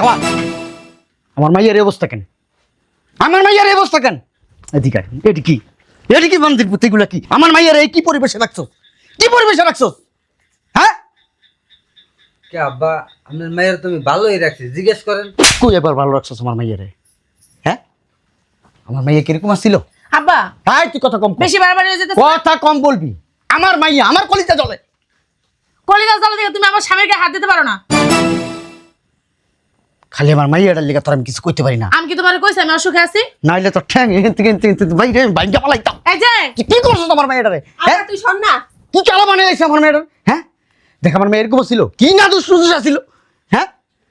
খাওয়া আমার মাইয়ের অবস্থা কেন আমার মাইয়ের অবস্থা কেন এদিকে এটি কি মন্দির পুঁতিগুলো কি আমার মাইয়ের এই কি পরিবেশে রাখছো হ্যাঁ কে আব্বা আপনার মায়ের তুমি ভালোই রাখছি জিজ্ঞেস করেন কই এবার ভালো রাখছো আমার মাইয়ের হ্যাঁ আমার মাইয়া কিরকম আসছিল আব্বা তাই তুই কথা কম কর। বেশি বাড়াবাড়ি হয়ে যেতেছে কথা কম বলবি আমার মাইয়া আমার কলিজা জ্বলে কলিজা জ্বালা থেকে তুমি আমার স্বামীর গায়ে হাত দিতে পারো না। খালি আমার মাইয়াটার লিগা তোর আমি কিছু করতে পারি না আমি কি তোমার কইছি আমি অসুখে আছি? নাইলে তো ঠ্যাং বাইরে বাইঙ্গা পালাইতাম এই যে কি করছো তোমার মেয়েটারে হ্যাঁ তুই শোন না, কি চালা বানিয়ে রাখছে আমার মেয়েটার হ্যাঁ দেখ আমার মেয়ে এরকম ছিল কি না দুষ্ট ছিল হ্যাঁ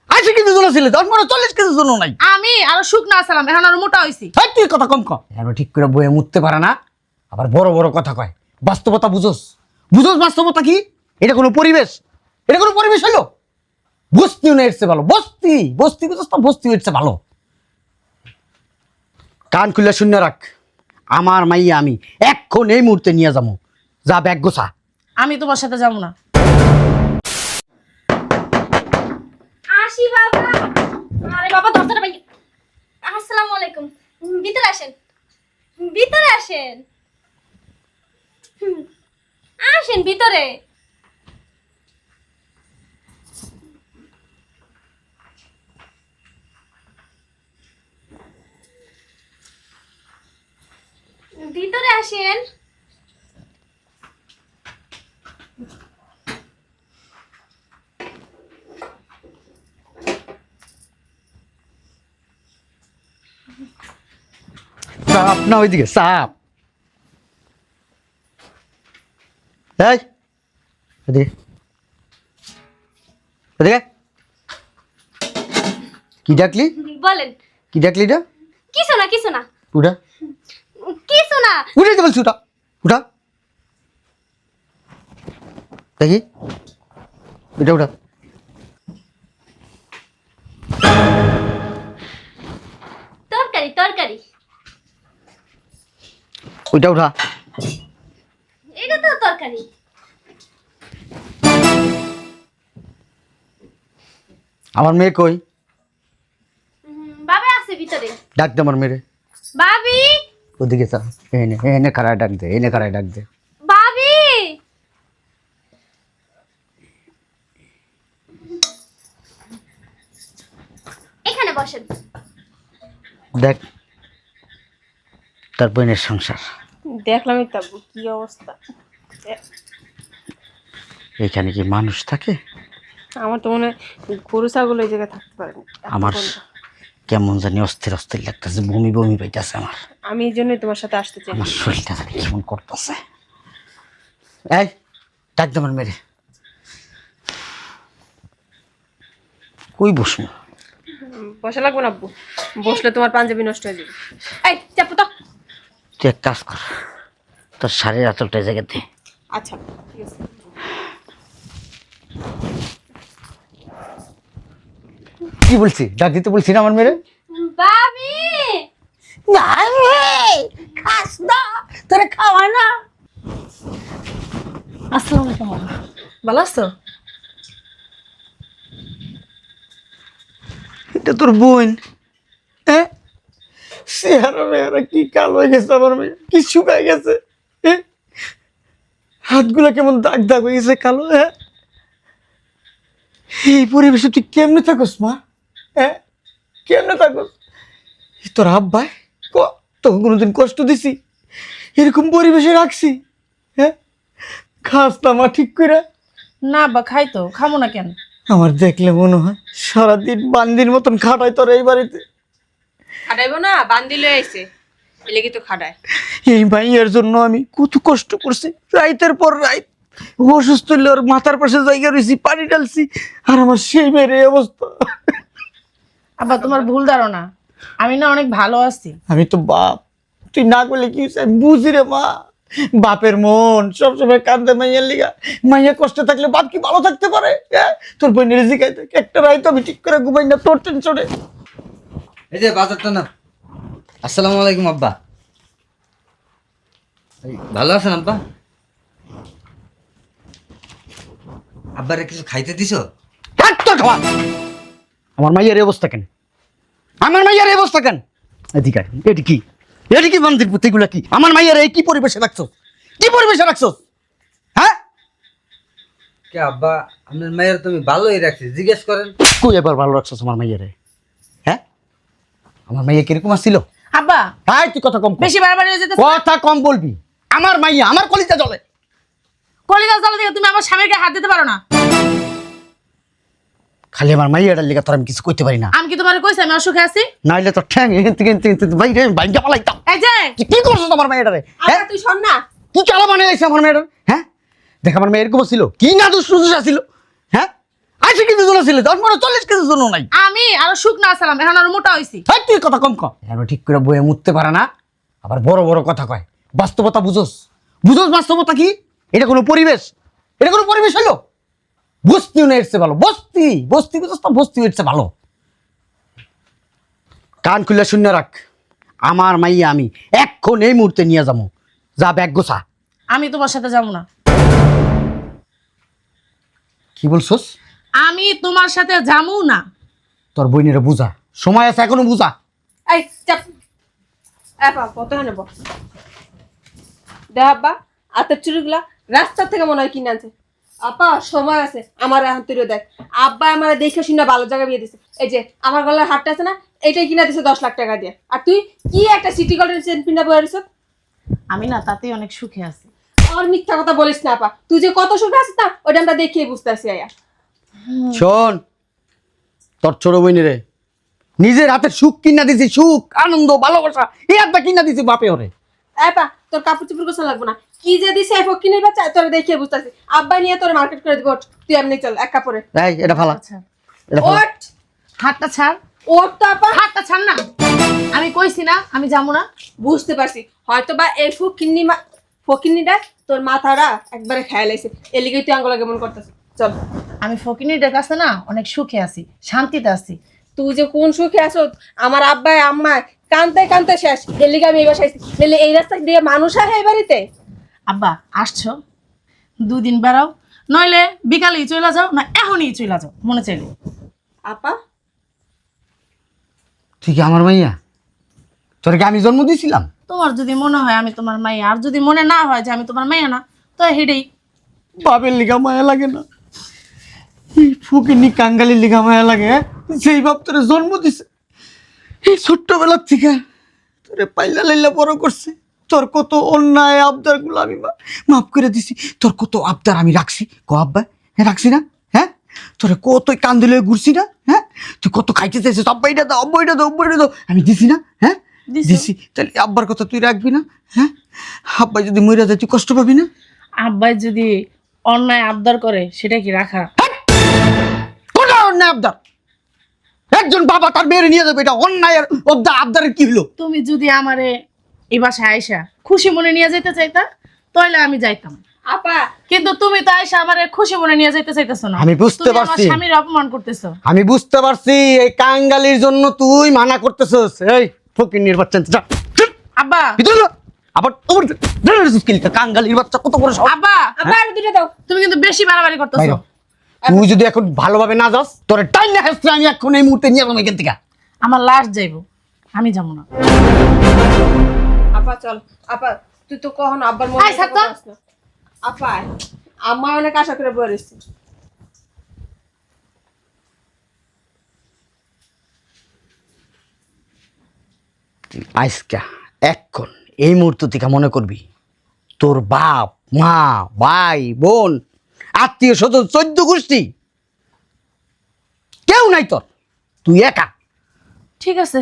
80 কেজি জন ছিল 40 কেজি জন নাই আমি আরো শুকনা আসলাম এখন আরো মোটা হইছি। হ্যাঁ তুই কথা কম কর এখন ঠিক করে বইয়ে মুততে পারে না আবার বড় বড় কথা কয় বাস্তবতা বুঝোস বাস্তবতা কি এটা কোনো পরিবেশ হলো বস্তিও না এসছে ভালো বস্তি বুঝোস তো বস্তি হচ্ছে ভালো কান খুলে শূন্য রাখ আমার মাইয়া আমি এখন এই মুহূর্তে নিয়ে যাবো যা ব্যাগ গোছা আমি তোমার সাথে যাবো না। আসি বাবা। আরে বাবা দরজাটা ভাই। আসসালামু আলাইকুম। ভিতরে আসেন। আসেন ভিতরে। ভিতরে আসেন। সাপ না ওইদিকে সাপ এই এদিকে এদিকে কি ডাকলি বলেন। এটা কিছু না। উঠা কিছু না। উঠে বলছি উঠা দেখি উঠা তরকারি। উঠা এটা তো তরকারি। আমার মেয়ে কই বাবা আছে ভিতরে। ডাক দে আমার মেয়ে ভাবি। ওদিকে চা এনে খারায় ডাক দে ভাবি। এখানে বসেন। দেখ তার বোনের সংসার দেখলামই তো কি অবস্থা। এখানে কি মানুষ থাকে আমার তো মনে হয় গরু ছাগল এই জায়গায় থাকতে পারে না। আমার কেমন জানি অস্থির লাগতেছে বমি পাইতেছে আমার আমি এই জন্যই তোমার সাথে আসতে চাই। আমার শরীরটা জানি কেমন করতেছে এই ডাক দে আমার মেরে কই বসবো বসা লাগবে না আব্বু, বসলে তোমার পাঞ্জাবি নষ্ট হয়ে যাবে। এই চাপো তো। তুই এক কাজ কর তোর শাড়ির আঁচলটা এই জায়গাতে আচ্ছা ঠিক আছে। কি বলছি ডাক দিতে বলছি না আমার মেরে ভাবি। খাস না তোরা খাওয়া না আসসালামু আলাইকুম। ভালো আছো? এটা তোর বোন হ্যাঁ চেহারা কি কালো হয়ে গেছে আমার মেয়ে কি শুকায় গেছে হাতগুলা কেমন দাগ হয়ে গেছে কালো হ্যাঁ এই পরিবেশে তুই কেমনে থাকস মা হ্যাঁ কেমনে থাকস তোর আব্বাই তোকে কোনোদিন কষ্ট দিছি এরকম পরিবেশে রাখছি হ্যাঁ খাস না মা ঠিক করে না বা খাই তো, খাবো না কেন? আমার দেখলে মনে হয় সারাদিন বান্দির মতন খাটায় তোর এই বাড়িতে খাটাইবো না, বান্দিলে আইছে এলেকি তো খাটায়। এই মাইয়ের জন্য আমি কত কষ্ট করছি রাইতের পর রাইত অসুস্থ হলে ওর মাথার পাশে জায়গা রয়েছি পানি ঢালছি আর আমার সেই মেয়ের এই অবস্থা আবার তোমার ভুল ধারণা, আমি না অনেক ভালো আছি। আমি তো বাপ তুই না করলে কি হয়েছে আমি বুঝি রে মা বাপের মন সবসময় কান্দে মাইয়ার লিগা মাইয়া কষ্টে থাকলে বাপ কি ভালো থাকতে পারে তোর বোনের জিগাইতে একটা রাইত আমি ঠিক করে ঘুমাই না তোর টেনশনে এই যে বাজারটা না। আসসালামু আলাইকুম আব্বা। ভালো আছেন আব্বা? আব্বারে কিছু খাইতে দিছো? তোর খাওয়া আমার মাইয়ের এই অবস্থা কেন? আমার মাইয়ের এই অবস্থা কেন? এদিকে আয়। এটি কি মন্দির পুঁতিগুলা কি? আমার মাইয়ের এই কি পরিবেশে রাখছো? কি পরিবেশে রাখছো? হ্যাঁ, কে আব্বা আপনার মায়ের তুমি ভালোই রাখছি, জিজ্ঞেস করেন। কই এবার ভালো রাখছো আমার মাইয়ের? হ্যাঁ, আমার মাইয়া কিরকম আসছিল? আব্বা তাই তুই কথা কম কর। বেশি বাড়াবাড়ি হয়ে যেতে কথা কম বলবি। আমার মাইয়া আমার কলিজা জ্বলে। কলিজা জ্বালা দিয়ে তুমি আমার স্বামীর গায়ে হাত দিতে পারো না। খালি আমার মাইয়াটার লেগে তোর আমি কিছু করতে পারি না। আমি কি তোমার কইছি আমি অসুখে আছি? নাইলে তো ঠ্যাং বাইরে বাইঙ্গা পালাইতাম। এই যে তুই কি করছিস আমার মাইয়াটারে? হ্যাঁ, আব্বা তুই শোন না। কি চালা বানিয়ে লাগছে আমার মেয়েটার? হ্যাঁ, দেখ আমার মেয়ে এরকম ছিল, কি না দুষ্ট ছিল। হ্যাঁ, 80 কেজি জন ছিল, 40 কেজি জন নাই। আমি আরো সুখ না আসলাম, এখন আরো মোটা হইছি। হ্যাঁ, তুই কথা কম কর। এখন ঠিক করে বইয়ে মুততে পারে না, আবার বড় বড় কথা কয়। বাস্তবতা বুঝোস? বাস্তবতা কি? এটা কোনো পরিবেশ? এটা কোনো পরিবেশ হলো? বস্তিও না এসছে ভালো। বস্তি বুঝোস তো? বস্তি এসছে ভালো। কান খুলে শূন্য রাখ। আমার মাইয়া আমি এখন এই মুহূর্তে নিয়ে যাবো। যা ব্যাগ গোছা। আমি তোমার সাথে যাবো না। কি বলছস? আমি তোমার সাথে যাবো না। তোর বইনেরা বুঝা, সময় আছে এখনো বুঝা। এই চাপ আপা কত নেব দেখ আব্বা হাতের চুড়িগুলা রাস্তা থেকে মনে হয় কিনে আনছে। আপা সময় আছে, আমার এখন তুই দেখ আব্বা আমার দেখে শুনে ভালো জায়গা বিয়ে দিছে। এই যে আমার গলার হারটা আছে না, এটাই কিনা দিছে 10 লাখ টাকা দিয়ে। আর তুই কি একটা সিটি গোল্ডের চেন পিন্ডা বয়ে দিছ। আমি না তাতেই অনেক সুখে আছি। আর মিথ্যা কথা বলিস না আপা, তুই যে কত সুখে আছিস না ওইটা আমরা দেখিয়ে বুঝতেছি। আয়া শোন, তোর ছোট বইনেরে নিজের হাতের সুখ কিনা দিছি, সুখ আনন্দ ভালোবাসা এই একটা কিনা দিছি বাপে ওরে। আপা তোর কাপড় চোপড় গোছা লাগবো না, কি যে দিছে এফ কিনে বাচ্চা তোরা দেখিয়ে বুঝতেছি। আব্বা নিয়ে তোর মার্কেট করে দিব। তুই এমনি চল এক কাপড়ে। এই এটা ফালা, আচ্ছা এটা ফালা। ওট হাতটা ছাড়, ওট তো আপা। হাতটা ছাড় না। আমি কইছি না আমি যাবো না। বুঝতে পারছি হয়তো বা এই ফকিন্নিটা তোর মাথাটা একবারে খেয়াল আইছে, এলিগে তুই আঙ্গুলা কেমন করতেছ। চল আমি ফকিনীদের কাছে না অনেক সুখে আছি, শান্তিতে আছি। তুই যে কোন সুখে আছো, আমার আব্বাই আম্মা কানতে কানতে শেষ। এলিগে আমি এই বাসায় আইছি, নাহলে এই রাস্তা দিয়ে মানুষ আসে এই বাড়িতে। আব্বা আসছো, 2 দিন বেড়াও, নইলে বিকালেই চলে যাও, না এখনই চলে যাও মনে চাইলে। আপা তুই কি আমার মাইয়া? তোর কি আমি জন্ম দিয়েছিলাম? তোমার যদি মনে হয় আমি তোমার মাইয়া, আর যদি মনে না হয় যে আমি তোমার মাইয়া না, তো হেডেই। বাপের লিগা মায়া লাগে না? এই ফুকিনি কাঙ্গালির লিগা মায়া লাগে? সেই বাপ তোরে জন্ম দিছে, এই ছোট্টবেলার থেকে তোরে পাইলা লাইলা বড় করছে। তোর কত অন্যায় আবদার গুলো আমি মাফ করে দিছি। তোর কত আবদার আমি রাখছি, আব্বা হ্যাঁ রাখছি না? হ্যাঁ, তোরে কত কান্দিলে ঘুরছি না? হ্যাঁ, তুই কত খাইতে চাইছিস, আব্বাইটা দাও আব্বাইটা দাও আব্বাইটা দাও, আমি দিছি না? হ্যাঁ দিছি। তাহলে আব্বার কথা তুই রাখবি না? হ্যাঁ, আব্বাই যদি মরে যায় তুই কষ্ট পাবি না? আব্বাই যদি অন্যায় আবদার করে সেটা কি রাখা? কোনটা অন্যায় আবদার? একজন বাবা তার মেয়ের নিয়ে যাবে, এটা অন্যায় আর আবদারের কি হলো? তুমি যদি আমারে এই বাসায় আইসা খুশি মনে নিয়ে যেতে চাইতা তাহলে আমি যাইতাম। আপা কিন্তু তুমি তো আইসা আমারে খুশি মনে নিয়ে যাইতে চাইতেছো না। আমি বুঝতে তুমি আমার পারছি। স্বামীর অপমান করতেছো। আমি বুঝতে পারছি এই কাঙ্গালির জন্য তুই মানা করতেছস। এই ফকিন্নির বাচ্চা যা আব্বা ভিতরে যা। আবার তোর স্কিলটা কাঙ্গালির বাচ্চা কত বড় সব। আব্বা আপা আর দুটো দাও। তুমি কিন্তু বেশি বাড়াবাড়ি করতেছো। তুই যদি এখন ভালোভাবে না যাস তোর টাইম না হেসে আমি এখন এই মুহূর্তে নিয়ে যাবো এখান থেকে। আমার লাশ যাইবো, আমি যাবো না। আপা চল। আপা তুই তো কখনো আব্বার মনে আয়, ছাড় তো। আপা আম্মা অনেক আশা করে বলে এসেছি। আজকা এখন এই মুহূর্ত থেকে মনে করবি তোর বাপ মা ভাই বোন আত্মীয় স্বজন 14 গোষ্ঠী কেউ নাই তোর, তুই একা। ঠিক আছে,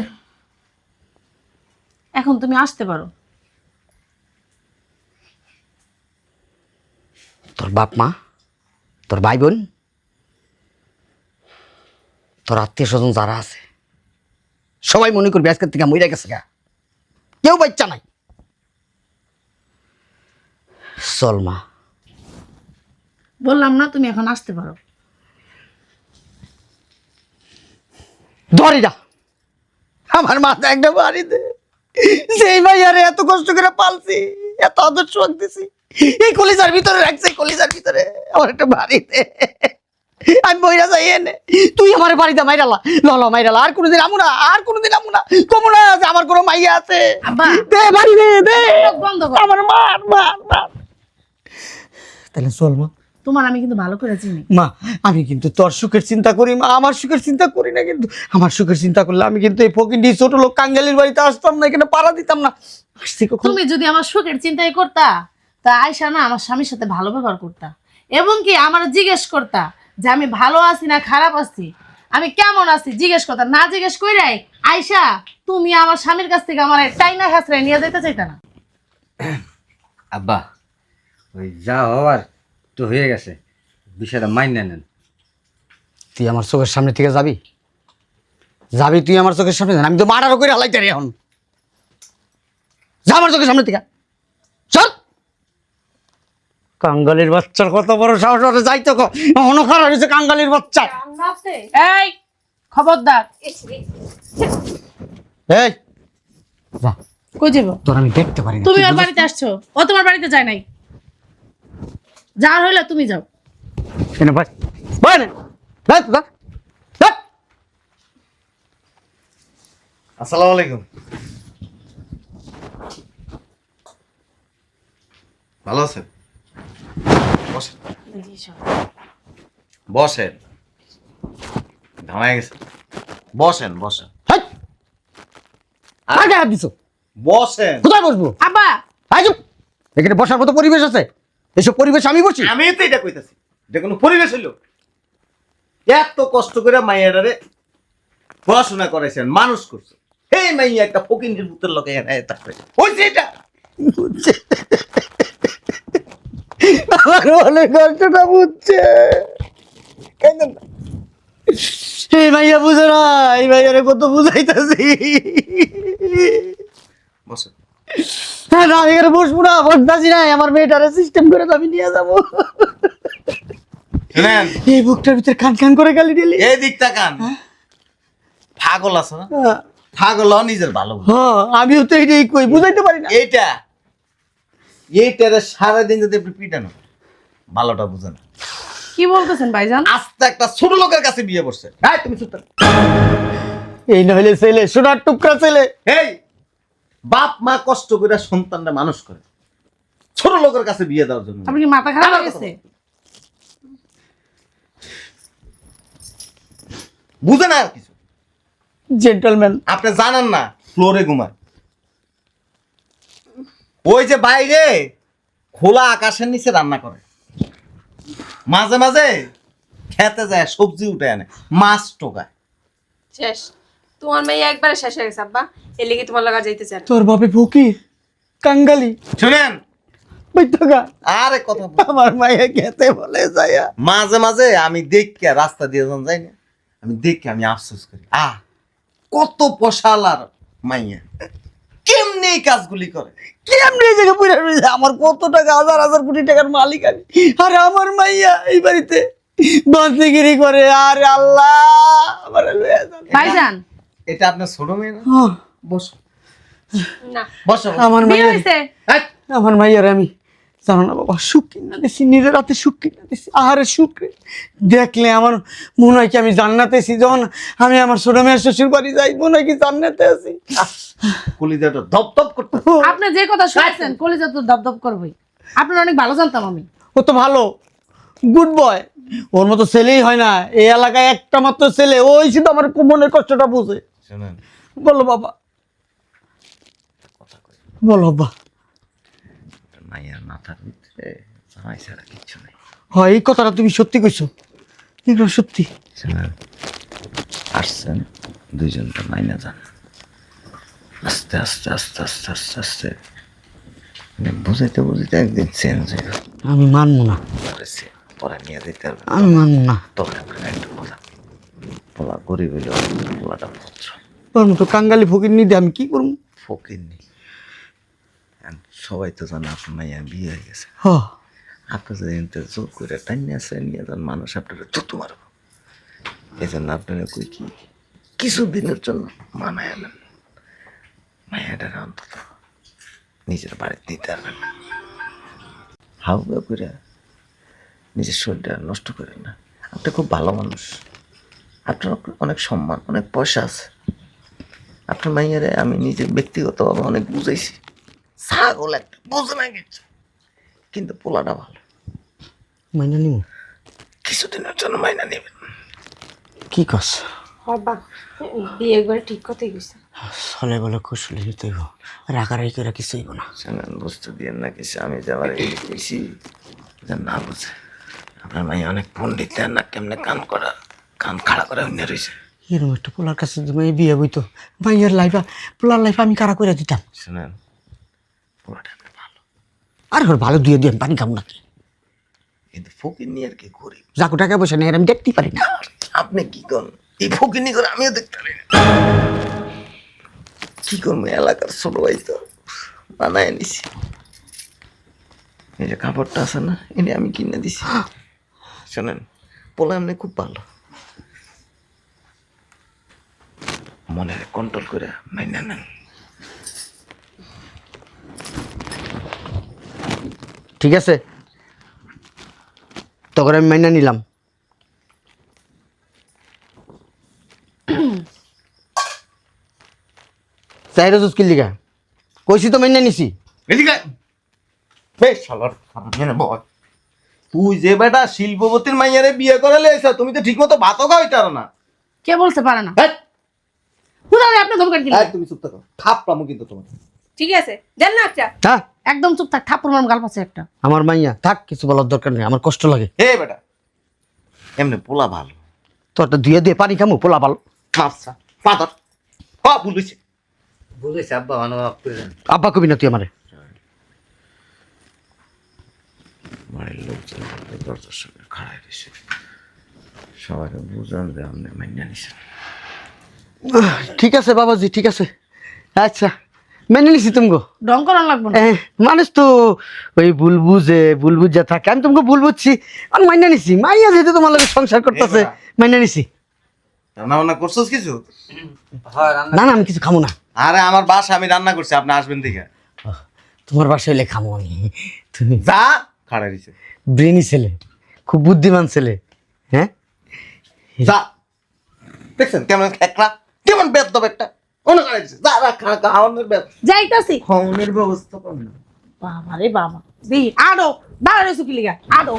এখন তুমি আসতে পারো। তোর বাপ মা, তোর ভাই বোন, তোর আত্মীয় স্বজন যারা আছে সবাই মনে করবি আজকের থেকে মইরা গেছে গা, কেউ বাচ্চা নাই। চল মা। বললাম না তুমি এখন আসতে পারো। ধরিরা আমার মাথা একটা বাড়িতে সেই ভাইয়ারে এত কষ্ট করে পালছি, এত আদর্শ দিছি, এই কলিজার ভিতরে রাখছে, কলিজার ভিতরে আমার একটা বাড়িতে আমি বইরা যাই এনে তুই আমার বাড়িতে মাইরালা লল মাইরালা আর কোনোদিন আমু না কমু না যে আমার কোনো মাইয়া আছে আব্বা। দে বাড়ি দে চোখ বন্ধ কর। আমার মার তাহলে চল মা। তোমার আমি কিন্তু ভালো করে চিনি। মা আমি কিন্তু তোর সুখের চিন্তা করি মা, আমার সুখের চিন্তা করি না। কিন্তু আমার সুখের চিন্তা করলে আমি কিন্তু এই ফকিন্ডি ছোট লোক কাঙ্গালির বাড়িতে আসতাম না, এখানে পাড়া দিতাম না। আসছি কখন? তুমি যদি আমার সুখের চিন্তাই করতা তা আয়সা না আমার স্বামীর সাথে ভালো ব্যবহার করতা, এবং কি আমার জিজ্ঞেস করতা যে আমি ভালো আছি না খারাপ আছি, আমি কেমন আছি জিজ্ঞেস করতা। না জিজ্ঞেস কইরাই আয়সা তুমি আমার স্বামীর কাছ থেকে আমার টাইনা খাসরায় নিয়ে যেতে চাইতা না। আব্বা ওই যা হওয়ার তো হয়ে গেছে, বিষয়টা মাইনে নেন। তুই আমার চোখের সামনে থেকে যাবি তুই আমার চোখের সামনে? আমি তো মারারও করে হালাইতে রে এখন। যা আমার চোখের সামনে থেকে চল। কাঙ্গালির বাচ্চার কত বড় সাহস আছে, যাই তো অনখার হয়েছে কাঙ্গালির বাচ্চা। এই খবরদার। এই যা, কই যাব? তোর আমি দেখতে পারি না। তুমি তুই ওর বুঝিস বাড়িতে আসছো, ও তোমার বাড়িতে যায় নাই। যার হইলো তুমি যাও। কেন ভাই ভাই না ভাই যা, যা। আসসালামু আলাইকুম। ভালো আছেন? বসেন বসেন, ঘামায় গেছে। বসেন বসেন হাট! আর গায়ে হাত দিছো? বসেন। কোথায় বসবো? আব্বা আই চুপ! এখানে বসার মতো পরিবেশ আছে? এসব পরিবেশ আমি বসি? আমি তো এটা কইতাছি, এটা কোনো পরিবেশ হইলো? এত কষ্ট করে মাইয়াটারে পড়াশোনা করাইছেন, মানুষ করছেন, এই মাইয়া একটা ফকিন্দির পুত্রের লোকে হয়েছে এটা। আমার অনেক কষ্টটা বুঝছে। কেন না? এই ভাইয়া বুঝে না, এই ভাইয়ারে কত বুঝাইতেছি। বসেন। হ্যাঁ না, আমি এখানে বসবো না, বসতাছি না। আমার মেয়েটারে সিস্টেম করে তো আমি নিয়ে যাবো। শুনেন, এই বুকটার ভিতরে খান খান করে গালি দিলি। এই দিক তাকান। পাগল আছে না? পাগল নিজের ভালো বুঝে। হ্যাঁ, আমিও তো এইটাই কই, বুঝাইতে পারি না। এইটারে সারাদিন যদি আপনি পিটানো, ভালোটা বুঝেন। কি বলতেছেন ভাইজান? আস্তে একটা ছোট লোকের কাছে বিয়ে করছে। এই তুমি চুপ থাকো। এই নইলে ছেলে, সোনার টুকরা ছেলে। এই বাপ মা কষ্ট করে সন্তানরা মানুষ করে, ছোট লোকের কাছে বিয়ে দেওয়ার জন্য। আপনি কি মাথা খারাপ হয়ে গেছে? বুঝে না আর কিছু। জেন্টলম্যান। আপনি জানেন না ফ্লোরে ঘুমায়। ওই যে বাইরে খোলা আকাশের নিচে রান্না করে, মাঝে মাঝে খেতে যায়, সবজি উঠে আনে, মাছ টোকায়। শেষ, তোমার মেয়ে একবারে শেষ হয়ে গেছে আব্বা, এর লিগে তোমার লাগা যাইতে চান। তোর বাপে ফকির কাঙ্গালি শুনেন, বৈঠকা। আরে কথা বল। আমার মায়ে খেতে বলে যায়া। মাঝে মাঝে আমি দেখি রাস্তা দিয়ে যখন যাই না, আমি দেখি, আমি আফসোস করি, কত পশালার মাইয়া কেমনি এই কাজগুলি করে। কেমনে এই জায়গায় পুরে রয়েছে? আমার কত টাকা, হাজার হাজার কোটি টাকার মালিক আমি, আরে আমার মাইয়া এই বাড়িতে বান্দিগিরি করে। আরে আল্লাহ, আমারে লইয়া যান। ভাইজান এটা আপনার ছোট মেয়ে না? হ্যাঁ, বসো না, বসো। আমার বিয়ে মাইয়া, হইছে? এই, আমার মাইয়ারে আমি জানো না বাবা, সুখ কিনা দিছি, নিজের হাতে সুখ কিনা দিছি। আহারে সুখ রে, দেখলে আমার মনে হয় কি আমি জান্নাতে আছি। যখন আমি আমার ছোট মেয়ের শ্বশুর বাড়ি যাই, মনে হয় কি জান্নাতে আছি। কলিজাটা ধপ ধপ করতে। আপনি যে কথা শুনেছেন কলিজা তো দপদপ করবেই। আপনার অনেক ভালো জানতাম আমি। ও তো ভালো, গুড বয়, ওর মতো ছেলেই হয় না এই এলাকায়, একটা মাত্র ছেলে, ওই শুধু আমার মনের কষ্টটা বুঝে। শুনেন, বলো বাবা, কথা কই, বলো বাবা। মাইয়ার মাথার ভিতরে জামাই ছাড়া কিচ্ছু নেই। হয়, এই কথাটা তুমি সত্যি কইছো, এগুলো সত্যি। শুনেন, আসছেন দুইজন তো মাইনা যান, আস্তে আস্তে আস্তে আস্তে আস্তে আস্তে বুঝাইতে বুঝাইতে একদিন চেঞ্জ হয়ে গেল। আমি মানবো না, পরে নিয়ে দিতে হবে। আমি মানবো না। তবে আপনার একটা বলা বলা গরিব হইল, বলাটা ভদ্র, তোর মতো কাঙ্গালি ফকির নিতে আমি কি করবো? ফকির নেই। সবাই তো জানে আপনার মাইয়া বিয়ে হয়ে গেছে। হ, আপনি যদি এনতে জোর করে টাইনে আসে নিয়ে যান, মানুষ আপনার থুতু মারব। এই জন্য আপনারা কই কি কিছুদিনের জন্য মানায় নেন, মায়াটার অন্তত নিজের বাড়িতে দিতে পারবেন না। হাউকা করে নিজের শরীরটা নষ্ট করেন না। আপনি খুব ভালো মানুষ, আপনার অনেক সম্মান, অনেক পয়সা আছে। আপনার মাইয়ারে আমি নিজে ব্যক্তিগতভাবে অনেক বুঝাইছি, ছাগল একটা বুঝে না কিছু, কিন্তু পোলাটা ভালো। মাইনা নিব কিছুদিনের জন্য মাইনা নেবেন। কি কস? বাবা বিয়ে করে ঠিক কথাই কইছে। সলে বলে কুশলে দিতে হইব, রাগারাগি করে কিছু হইব না। শোনেন, বুঝতে দিয়ে না কিছু, আমি যাবার গেছি যে না বুঝে। আপনার মাইয়া অনেক পণ্ডিত, দেন না কেমনে কান খাড়া করে অন্য রয়েছে। এরকম একটা পোলার কাছে তুমি বিয়ে বইতো, ভাইয়ের লাইফা পোলার লাইফ আমি কারা করে দিতাম। শোনেন, পোলাটা আপনি ভালো, আর ওর ভালো দিয়ে দিয়ে আমি পানি খাম নাকি? কিন্তু ফকির নিয়ে আর কি গরিব। যাকো টাকা পয়সা নেই আমি দেখতেই পারি না। আপনি কি করেন এই ফকির নিয়ে করে আমিও দেখতে পারি না। কি করবো, এলাকার ছোট ভাই তো বানায় নিছি। এই যে কাপড়টা আছে না, এটা আমি কিনে দিছি। শোনেন, পোলা এমনি খুব ভালো, মনে কন্ট্রোল করে মাইনা নেন। ঠিক আছে, তখন আমি মাইনা নিলাম। চাইরা জুসকির লিগা কইছি তো মাইনা নিছি। এদিকে বেশ শালার খারাপ বল। তুই যে বেটা শিল্পপতির মাইয়ারে বিয়ে করে লেছ, তুমি তো ঠিকমতো ভাতও খাইতার না। কে বলতে পারে না? হ্যাঁ, হুদারে আপনি ধমকান দিলেন। তুমি চুপ থাকো, থাপড়ামু কিন্তু তোমার। ঠিক আছে দেন না একটা। হ্যাঁ, একদম চুপ থাক, থাপ্পড় মারম গাল পাচ্ছে একটা। আমার মাইয়া থাক, কিছু বলার দরকার নেই, আমার কষ্ট লাগে। হে বেটা, এমনি পোলা ভালো, তোরটা ধুয়ে দিয়ে পানি খামু, পোলা ভালো। আচ্ছা পাথর বলিছে। বলেছে আব্বা অনুভব করে দেন। আব্বা কবি না তুই আমারে। বাড়ির লোকজন দরজার সঙ্গে খাড়াই দিছে, সবাইকে বুঝান যে আপনি মাইনা নিছেন। ঠিক আছে বাবাজি, ঠিক আছে, আচ্ছা মেনে নিছি তুমি। ঢং করানো লাগবে না। মানুষ তো ওই ভুল বুঝে থাকে, আমি তোমাকে ভুল বুঝছি, আমি মাইনা নিছি। মাইয়া যেহেতু তোমার লগে সংসার করতেছে, মাইনা নিছি। রান্না বান্না করছোস কিছু? হয় রান্না না না, আমি কিছু খামো না। আরে আমার বাসা আমি রান্না করছি, আপনি আসবেন দেখে। তোমার বাসায় হইলে খামো আমি। তুমি যা খাড়াই দিছে, ব্রেনি ছেলে, খুব বুদ্ধিমান ছেলে। হ্যাঁ, যা। দেখছেন কেমন খেকড়া, কেমন বেদ দেবে একটা অনেক খাড়াই দিছে। যা রাখ খা খাওয়ানোর যাইতাছি। খাওয়ানোর ব্যবস্থা কর না। বাবা রে বাবা, দি আডো দাঁড়া রইছো কি লিগা? আডো।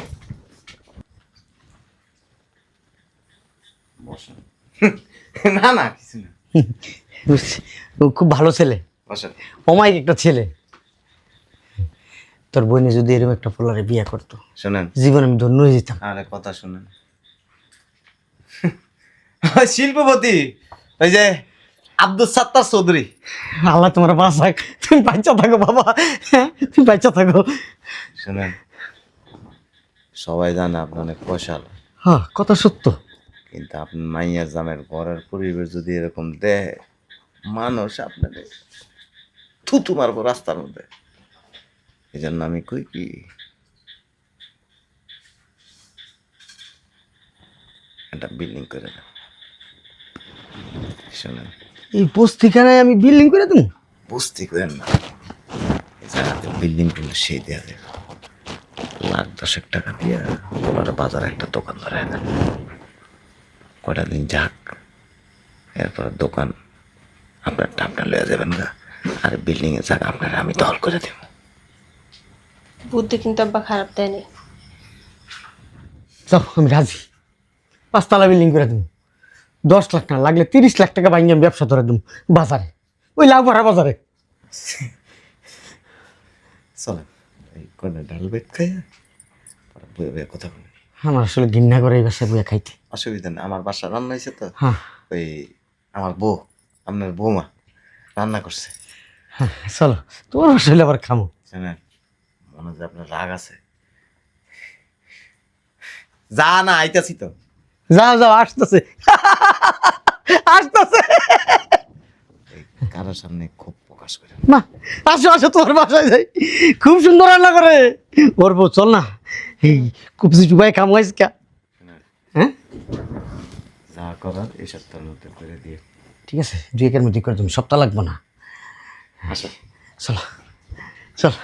বসেন। না না কিছু না, বুঝছি, ও খুব ভালো ছেলে, বসেন। অমায়িক একটা ছেলে। তোর বোনে যদি এরকম একটা পোলারে বিয়ে করতো, শোনেন, জীবন আমি ধন্য হয়ে যেতাম। আরে কথা শুনেন। শিল্পপতি ওই যে আব্দুল সাত্তার চৌধুরী। আল্লাহ তোমার বাঁচাক, তুমি বাচ্চা থাকো বাবা, হ্যাঁ তুমি বাচ্চা থাকো। শোনেন, সবাই জানে আপনি অনেক পয়সাল, হ্যাঁ কথা সত্য। কিন্তু আপনার মাইয়ার জামের ঘরের পরিবেশ যদি এরকম দেয়, মানুষ আপনাদের থুতু মারবো রাস্তার মধ্যে। এই জন্য আমি কই কি, একটা বিল্ডিং করে দেন। শোনেন, এই বস্তিখানায় আমি বিল্ডিং করে দেবো? বুঝতে করেন না, এই জায়গাতে বিল্ডিং করলে সেই দেওয়া যাবে $1,10,000 দিয়ে ওনার বাজারে একটা দোকান ধরায় দেন। কয়টা দিন যাক, এরপর দোকান আপনার লয়ে যাবেন গা, আর বিল্ডিং এর জায়গা আপনার আমি দখল করে দেব। বুদ্ধি কিন্তু আব্বা খারাপ দেয়নি। চল আমি রাজি, 5 তলা বিল্ডিং করে দেবো। 10 লাখ না লাগলে 30 লাখ টাকা ভাঙিয়ে আমি ব্যবসা ধরে দেবো বাজারে, ওই লাভ ভরা বাজারে। চলেন, এই কয়টা ডাল বেট খাইয়া বয়ে বয়ে কথা বলি। আমার আসলে ঘৃণা করে এই বাসায় বইয়া খাইতে। অসুবিধা নেই, আমার বাসা রান্না হয়েছে তো। হ্যাঁ ওই আমার বউ, আপনার বৌমা রান্না করছে। হ্যাঁ, চলো তোমার বাসায় হলে আবার খামো। শোনেন, মনে হয় যে আপনার রাগ আছে। যা না আইতাছি তো। যাও যাও, আসতেছে আসতেছে। এই কারোর সামনে খুব প্রকাশ করে মা আসো আসো, তোমার বাসায় যাই, খুব সুন্দর রান্না করে ওর বউ। চল না, এই কুপসি টুবাই খামো আজকা। হ্যাঁ যা করার এই সপ্তাহের মধ্যে করে দিয়ে। ঠিক আছে, 2 একের মধ্যে করে তুমি, সপ্তাহ লাগবো না। আসো। চলো চল।